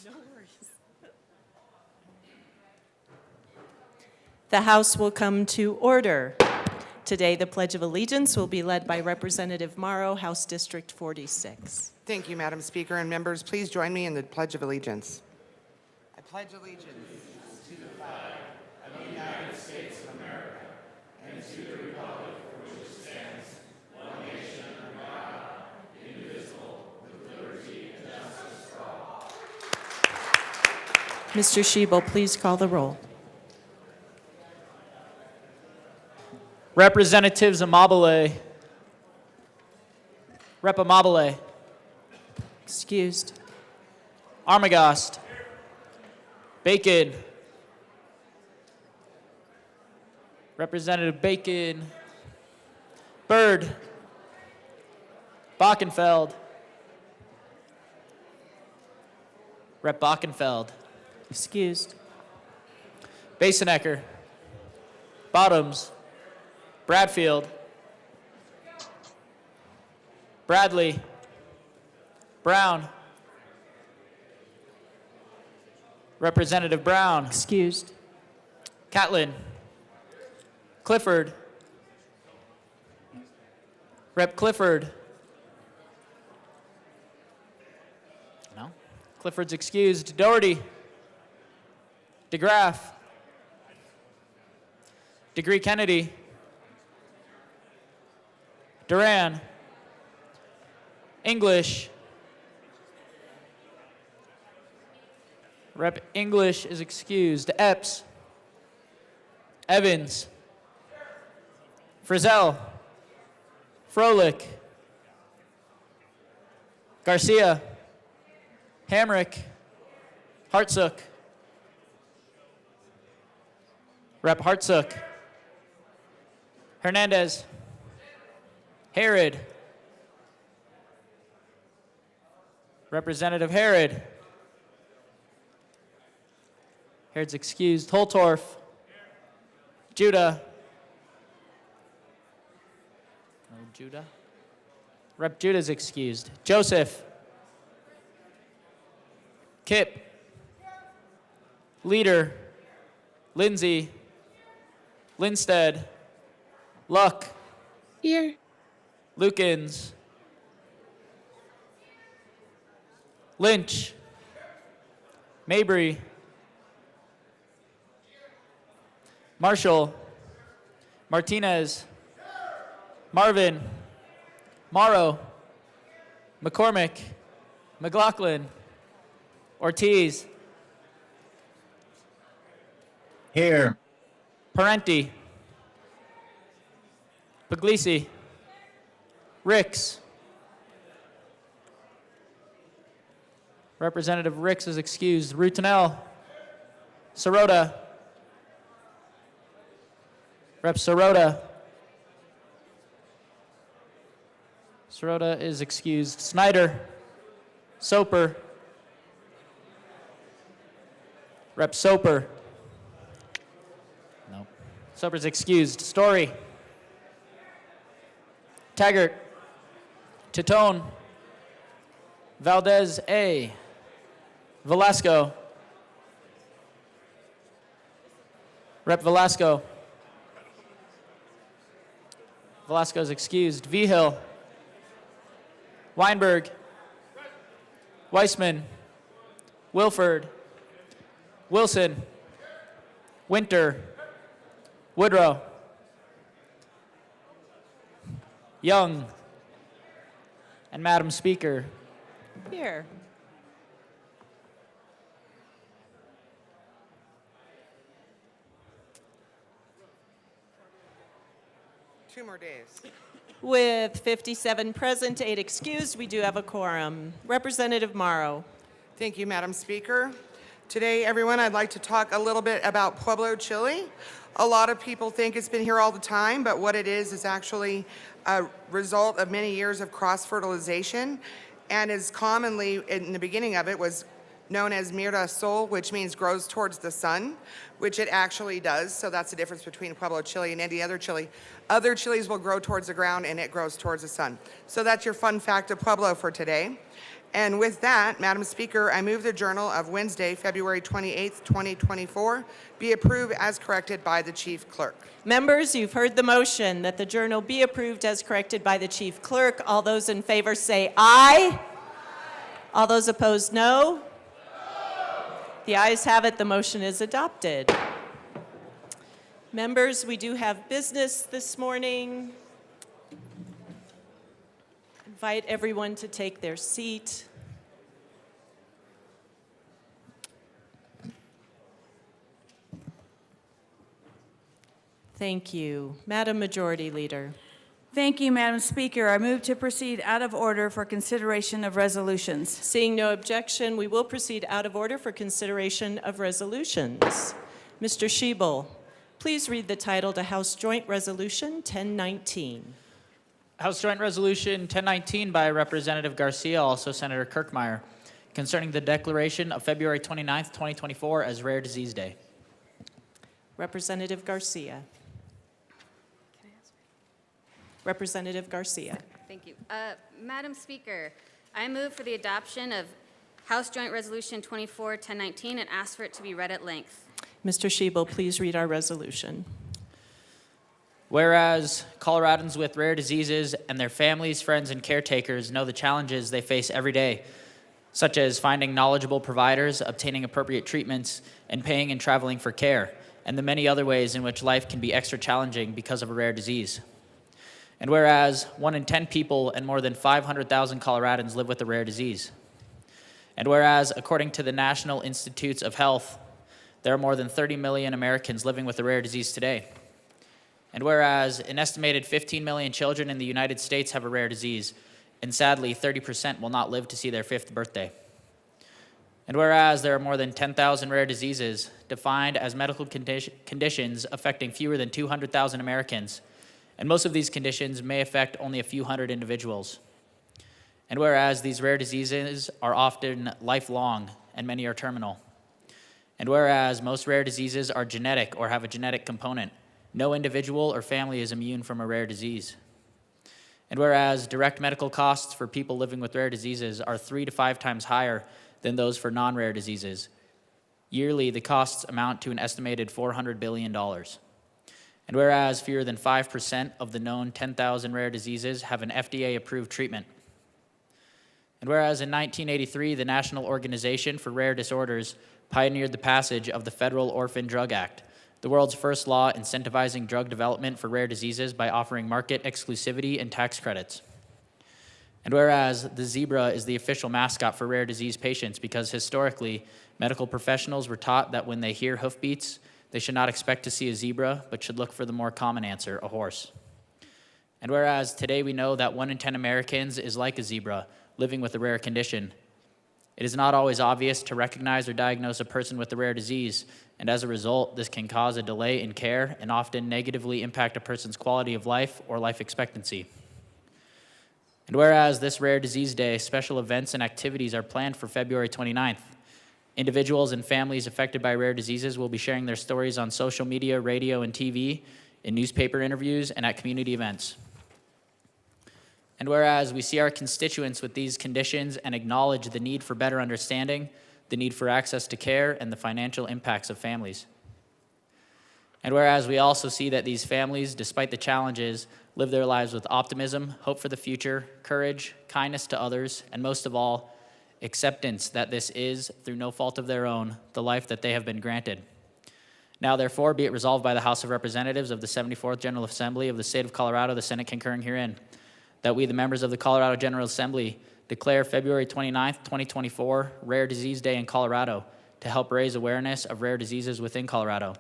No worries. The House will come to order. Today, the Pledge of Allegiance will be led by Representative Morrow, House District 46. Thank you, Madam Speaker, and members, please join me in the Pledge of Allegiance. I pledge allegiance to the flag of the United States of America and to the republic for which it stands, one nation under God, indivisible, with liberty and justice for all. Mr. Schiebel, please call the roll. Representatives Amabile. Rep. Amabile. Excused. Armagost. Bacon. Representative Bacon. Byrd. Bockenfeld. Rep. Bockenfeld. Excused. Basenecker. Bottoms. Bradfield. Bradley. Brown. Representative Brown. Excused. Catlin. Clifford. Rep. Clifford. No. Clifford's excused. Doherty. DeGraff. Degree Kennedy. Duran. English. Rep. English is excused. Epps. Evans. Frizzell. Froelich. Garcia. Hamrick. Hartsook. Rep. Hartsook. Hernandez. Herod. Representative Herod. Herod's excused. Holtorf. Judah. No Judah. Rep. Judah's excused. Joseph. Kip. Leader. Lindsay. Linstead. Luck. Here. Lukens. Lynch. Mabry. Marshall. Martinez. Marvin. Morrow. McCormick. McLaughlin. Ortiz. Here. Parenti. Puglisi. Ricks. Representative Ricks is excused. Rutanel. Sirota. Rep. Sirota. Sirota is excused. Snyder. Soper. Rep. Soper. No. Soper's excused. Story. Taggart. Titone. Valdez A. Velasco. Rep. Velasco. Velasco is excused. Vigil. Weinberg. Weissman. Wilford. Wilson. Winter. Woodrow. Young. And Madam Speaker. Here. Two more days. With 57 present, 8 excused, we do have a quorum. Representative Morrow. Thank you, Madam Speaker. Today, everyone, I'd like to talk a little bit about Pueblo chili. A lot of people think it's been here all the time, but what it is actually a result of many years of cross-fertilization, and is commonly, in the beginning of it, was known as Mira Sol, which means grows towards the sun, which it actually does. So that's the difference between Pueblo chili and any other chili. Other chilies will grow towards the ground and it grows towards the sun. So that's your fun fact of Pueblo for today. And with that, Madam Speaker, I move the Journal of Wednesday, February 28th, 2024, be approved as corrected by the Chief Clerk. Members, you've heard the motion that the journal be approved as corrected by the Chief Clerk. All those in favor say aye. All those opposed, no. The ayes have it. The motion is adopted. Members, we do have business this morning. Invite everyone to take their seat. Thank you. Madam Majority Leader. Thank you, Madam Speaker. I move to proceed out of order for consideration of resolutions. Seeing no objection, we will proceed out of order for consideration of resolutions. Mr. Schiebel, please read the title to House Joint Resolution 1019. House Joint Resolution 1019 by Representative Garcia, also Senator Kirkmeyer, concerning the declaration of February 29th, 2024 as Rare Disease Day. Representative Garcia. Representative Garcia. Thank you. Madam Speaker, I move for the adoption of House Joint Resolution 24-1019 and ask for it to be read at length. Mr. Schiebel, please read our resolution. Whereas Coloradans with rare diseases and their families, friends, and caretakers know the challenges they face every day, such as finding knowledgeable providers, obtaining appropriate treatments, and paying and traveling for care, and the many other ways in which life can be extra challenging because of a rare disease. And whereas 1 in 10 people and more than 500,000 Coloradans live with a rare disease. And whereas, according to the National Institutes of Health, there are more than 30 million Americans living with a rare disease today. And whereas an estimated 15 million children in the United States have a rare disease, and sadly 30% will not live to see their 5th birthday. And whereas there are more than 10,000 rare diseases defined as medical conditions affecting fewer than 200,000 Americans, and most of these conditions may affect only a few hundred individuals. And whereas these rare diseases are often lifelong and many are terminal. And whereas most rare diseases are genetic or have a genetic component, no individual or family is immune from a rare disease. And whereas direct medical costs for people living with rare diseases are 3 to 5 times higher than those for non-rare diseases, yearly the costs amount to an estimated $400 billion. And whereas fewer than 5% of the known 10,000 rare diseases have an FDA-approved treatment. And whereas in 1983, the National Organization for Rare Disorders pioneered the passage of the Federal Orphan Drug Act, the world's first law incentivizing drug development for rare diseases by offering market exclusivity and tax credits. And whereas the zebra is the official mascot for rare disease patients because historically, medical professionals were taught that when they hear hoofbeats, they should not expect to see a zebra, but should look for the more common answer, a horse. And whereas today we know that 1 in 10 Americans is like a zebra, living with a rare condition, it is not always obvious to recognize or diagnose a person with a rare disease, and as a result, this can cause a delay in care and often negatively impact a person's quality of life or life expectancy. And whereas this Rare Disease Day, special events and activities are planned for February 29th, individuals and families affected by rare diseases will be sharing their stories on social media, radio, and TV, in newspaper interviews, and at community events. And whereas we see our constituents with these conditions and acknowledge the need for better understanding, the need for access to care, and the financial impacts of families. And whereas we also see that these families, despite the challenges, live their lives with optimism, hope for the future, courage, kindness to others, and most of all, acceptance that this is, through no fault of their own, the life that they have been granted. Now, therefore, be it resolved by the House of Representatives of the 74th General Assembly of the State of Colorado, the Senate concurring herein, that we, the members of the Colorado General Assembly, declare February 29th, 2024, Rare Disease Day in Colorado to help raise awareness of rare diseases within Colorado,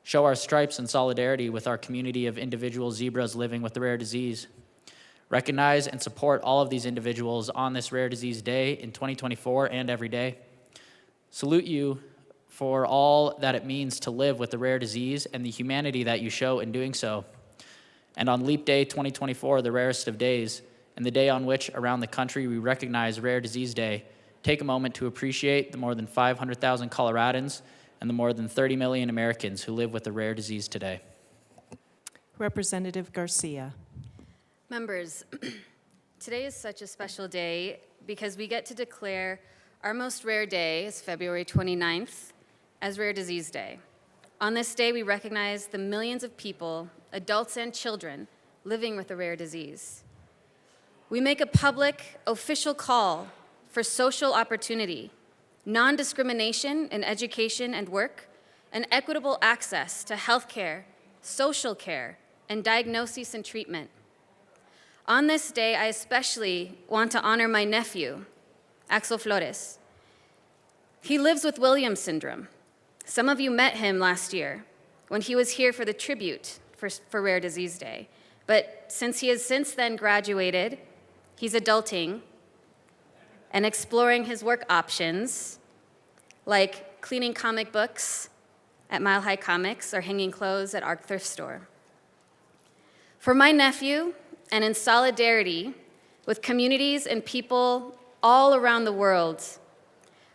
show our stripes and solidarity with our community of individual zebras living with the rare disease, recognize and support all of these individuals on this Rare Disease Day in 2024 and every day, salute you for all that it means to live with a rare disease and the humanity that you show in doing so. And on Leap Day 2024, the rarest of days, and the day on which around the country we recognize Rare Disease Day, take a moment to appreciate the more than 500,000 Coloradans and the more than 30 million Americans who live with a rare disease today. Representative Garcia. Members, today is such a special day because we get to declare our most rare day is February 29th as Rare Disease Day. On this day, we recognize the millions of people, adults and children, living with a rare disease. We make a public, official call for social opportunity, non-discrimination in education and work, and equitable access to health care, social care, and diagnosis and treatment. On this day, I especially want to honor my nephew, Axel Flores. He lives with Williams syndrome. Some of you met him last year when he was here for the tribute for Rare Disease Day. But since he has since then graduated, he's adulting and exploring his work options, like cleaning comic books at Mile High Comics or hanging clothes at Arc Thrift Store. For my nephew, and in solidarity with communities and people all around the world,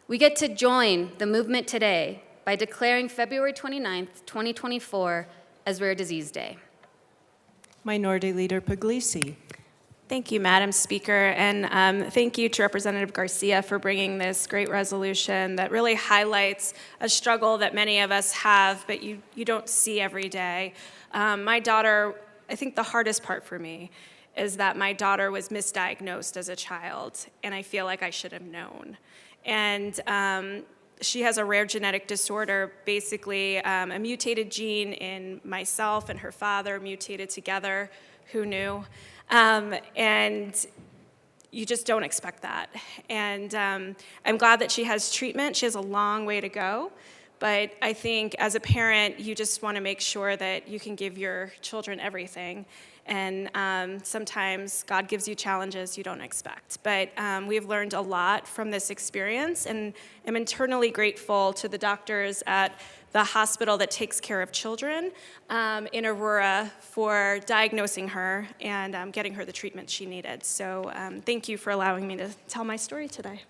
we get to join the movement today by declaring February 29th, 2024 as Rare Disease Day. Minority Leader Puglisi. Thank you, Madam Speaker, and thank you to Representative Garcia for bringing this great resolution that really highlights a struggle that many of us have, but you don't see every day. My daughter, I think the hardest part for me is that my daughter was misdiagnosed as a child, and I feel like I should have known. And she has a rare genetic disorder, basically a mutated gene in myself and her father mutated together. Who knew? And you just don't expect that. And I'm glad that she has treatment. She has a long way to go. But I think as a parent, you just want to make sure that you can give your children everything. And sometimes God gives you challenges you don't expect. But we've learned a lot from this experience, and I'm eternally grateful to the doctors at the hospital that takes care of children in Aurora for diagnosing her and getting her the treatment she needed. So thank you for allowing me to tell my story today.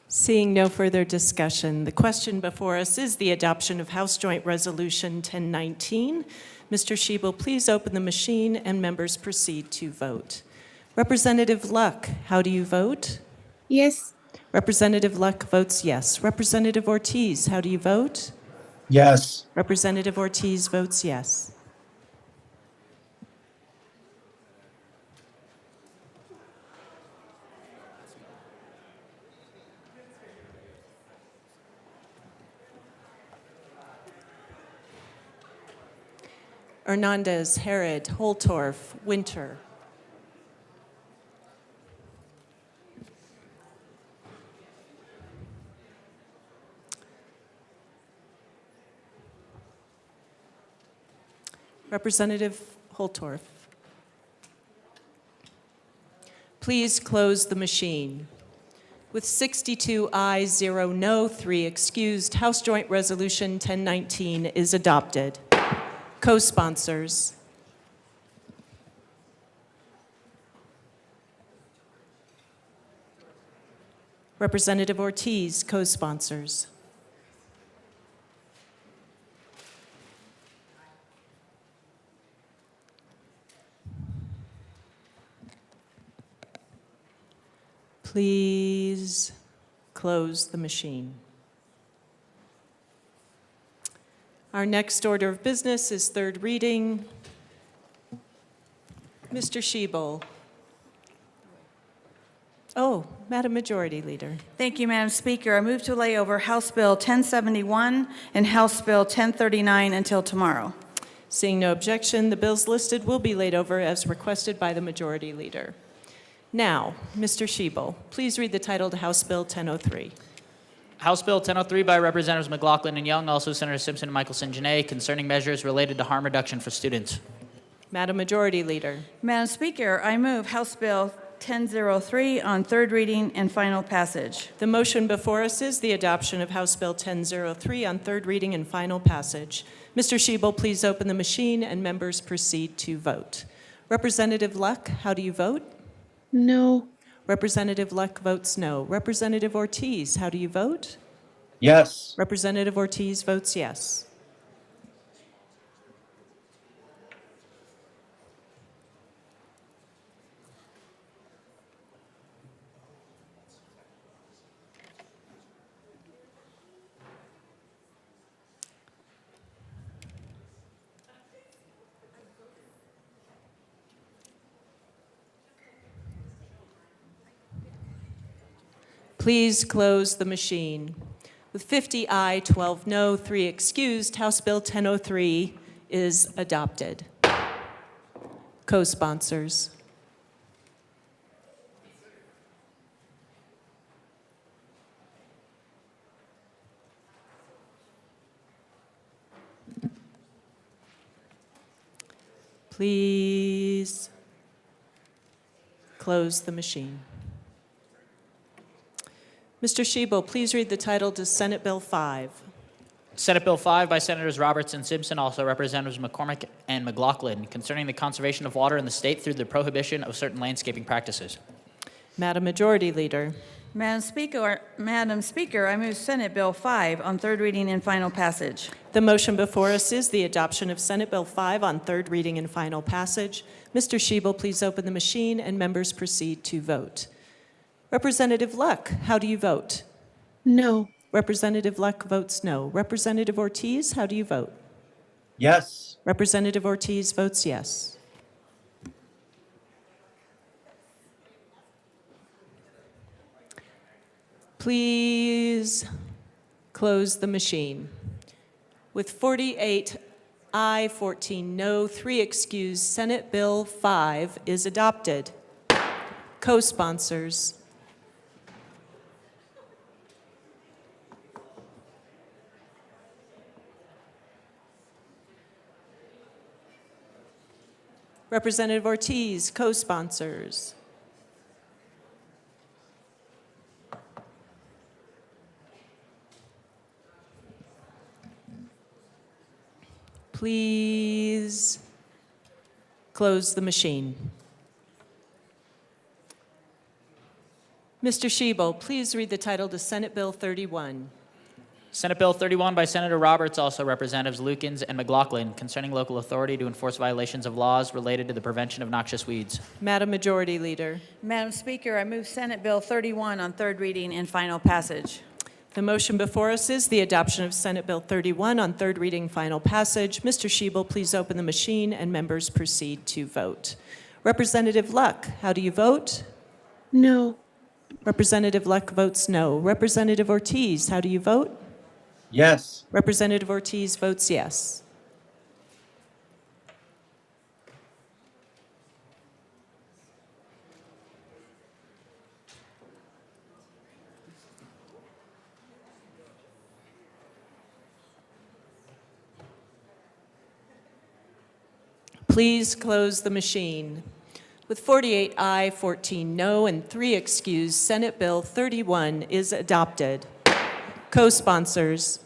Seeing no further discussion, the question before us is the adoption of House Joint Resolution 1019. Mr. Schiebel, please open the machine and members proceed to vote. Representative Luck, how do you vote? Yes. Representative Luck votes yes. Representative Ortiz, how do you vote? Yes. Representative Ortiz votes yes. Hernandez, Herod, Holtorf, Winter. Representative Holtorf. Please close the machine. With 62 ayes, 0 no, 3 excused, House Joint Resolution 1019 is adopted. Co-sponsors. Representative Ortiz, co-sponsors. Please close the machine. Our next order of business is third reading. Mr. Schiebel. Oh, Madam Majority Leader. Thank you, Madam Speaker. I move to lay over House Bill 1071 and House Bill 1039 until tomorrow. Seeing no objection, the bills listed will be laid over as requested by the Majority Leader. Now, Mr. Schiebel, please read the title to House Bill 1003. House Bill 1003 by Representatives McLaughlin and Young, also Senators Simpson and Michelson-Janae, concerning measures related to harm reduction for students. Madam Majority Leader. Madam Speaker, I move House Bill 1003 on third reading and final passage. The motion before us is the adoption of House Bill 1003 on third reading and final passage. Mr. Schiebel, please open the machine and members proceed to vote. Representative Luck, how do you vote? No. Representative Luck votes no. Representative Ortiz, how do you vote? Yes. Representative Ortiz votes yes. Please close the machine. With 50 aye, 12 no, 3 excused, House Bill 1003 is adopted. Co-sponsors. Please close the machine. Mr. Shebo, please read the title to Senate Bill 5. Senate Bill 5 by Senators Roberts and Simpson, also Representatives McCormick and McLaughlin, concerning the conservation of water in the state through the prohibition of certain landscaping practices. Madam Majority Leader. Madam Speaker, I move Senate Bill 5 on third reading and final passage. The motion before us is the adoption of Senate Bill 5 on third reading and final passage. Mr. Shebo, please open the machine and members proceed to vote. Representative Luck, how do you vote? No. Representative Luck votes no. Representative Ortiz, how do you vote? Yes. Representative Ortiz votes yes. Please close the machine. With 48 aye, 14 no, 3 excused, Senate Bill 5 is adopted. Co-sponsors. Representative Ortiz, co-sponsors. Please close the machine. Mr. Shebo, please read the title to Senate Bill 31. Senate Bill 31 by Senator Roberts, also Representatives Lukens and McLaughlin, concerning local authority to enforce violations of laws related to the prevention of noxious weeds. Madam Majority Leader. Madam Speaker, I move Senate Bill 31 on third reading and final passage. The motion before us is the adoption of Senate Bill 31 on third reading, final passage. Mr. Shebo, please open the machine and members proceed to vote. Representative Luck, how do you vote? No. Representative Luck votes no. Representative Ortiz, how do you vote? Yes. Representative Ortiz votes yes. Please close the machine. With 48 aye, 14 no, and 3 excused, Senate Bill 31 is adopted. Co-sponsors.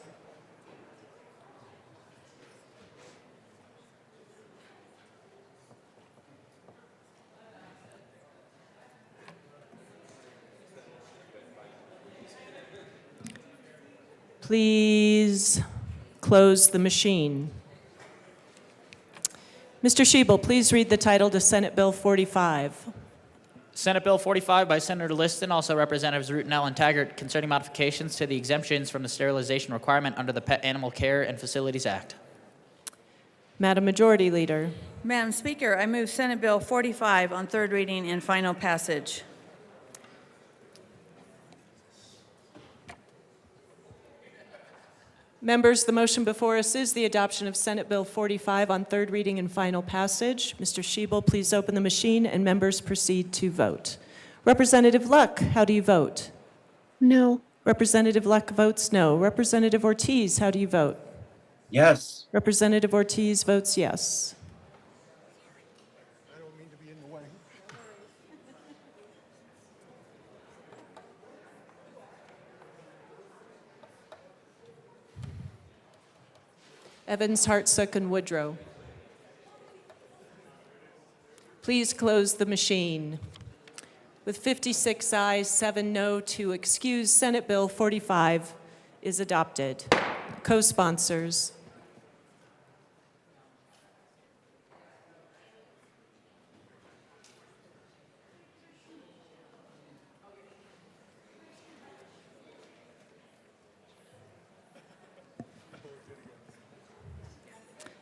Please close the machine. Mr. Shebo, please read the title to Senate Bill 45. Senate Bill 45 by Senator Liston, also Representatives Rutinell and Taggart, concerning modifications to the exemptions from the sterilization requirement under the Pet Animal Care and Facilities Act. Madam Majority Leader. Madam Speaker, I move Senate Bill 45 on third reading and final passage. Members, the motion before us is the adoption of Senate Bill 45 on third reading and final passage. Mr. Shebo, please open the machine and members proceed to vote. Representative Luck, how do you vote? No. Representative Luck votes no. Representative Ortiz, how do you vote? Yes. Representative Ortiz votes yes. Evans, Hartsook, and Woodrow. Please close the machine. With 56 ayes, 7 no, 2 excused, Senate Bill 45 is adopted. Co-sponsors.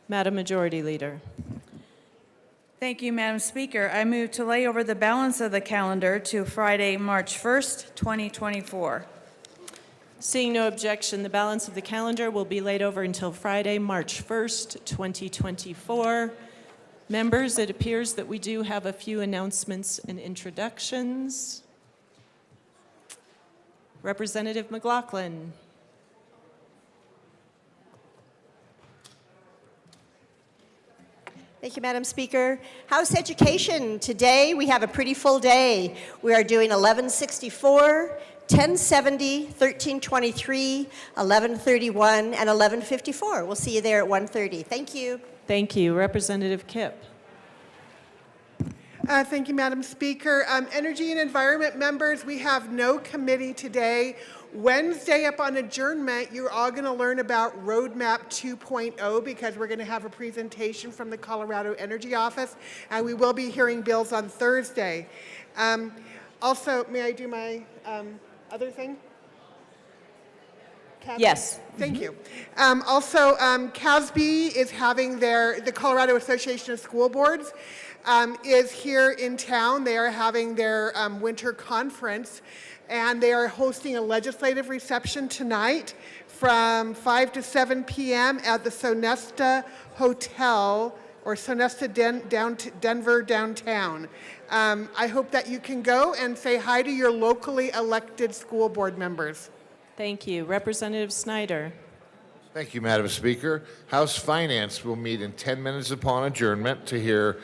Madam Majority Leader. Thank you, Madam Speaker. I move to lay over the balance of the calendar to Friday, March 1st, 2024. Seeing no objection, the balance of the calendar will be laid over until Friday, March 1st, 2024. Members, it appears that we do have a few announcements and introductions. Representative McLaughlin. Thank you, Madam Speaker. House Education. Today we have a pretty full day. We are doing 1164, 1070, 1323, 1131, and 1154. We'll see you there at 1:30. Thank you. Thank you. Representative Kipp. Thank you, Madam Speaker. Energy and Environment members, we have no committee today. Wednesday up on adjournment, you're all going to learn about Roadmap 2.0 because we're going to have a presentation from the Colorado Energy Office, and we will be hearing bills on Thursday. Also, may I do my other thing? Kathy? Yes. Thank you. Also, CASB is having the Colorado Association of School Boards is here in town. They are having their winter conference, and they are hosting a legislative reception tonight from 5 to 7 p.m. at the Sonesta Hotel or Sonesta Denver downtown. I hope that you can go and say hi to your locally elected school board members. Thank you. Representative Snyder. Thank you, Madam Speaker. House Finance will meet in 10 minutes upon adjournment to hear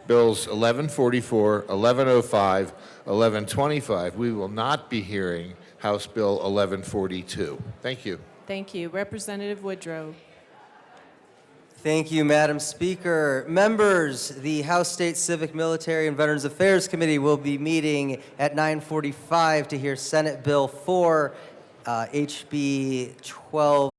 Bills 1144, 1105, 1125. We will not be hearing House Bill 1142. Thank you. Thank you. Representative Woodrow. Thank you, Madam Speaker. Members, the House State Civic, Military, and Veterans Affairs Committee will be meeting at 9:45 to hear Senate Bill 4, HB 12.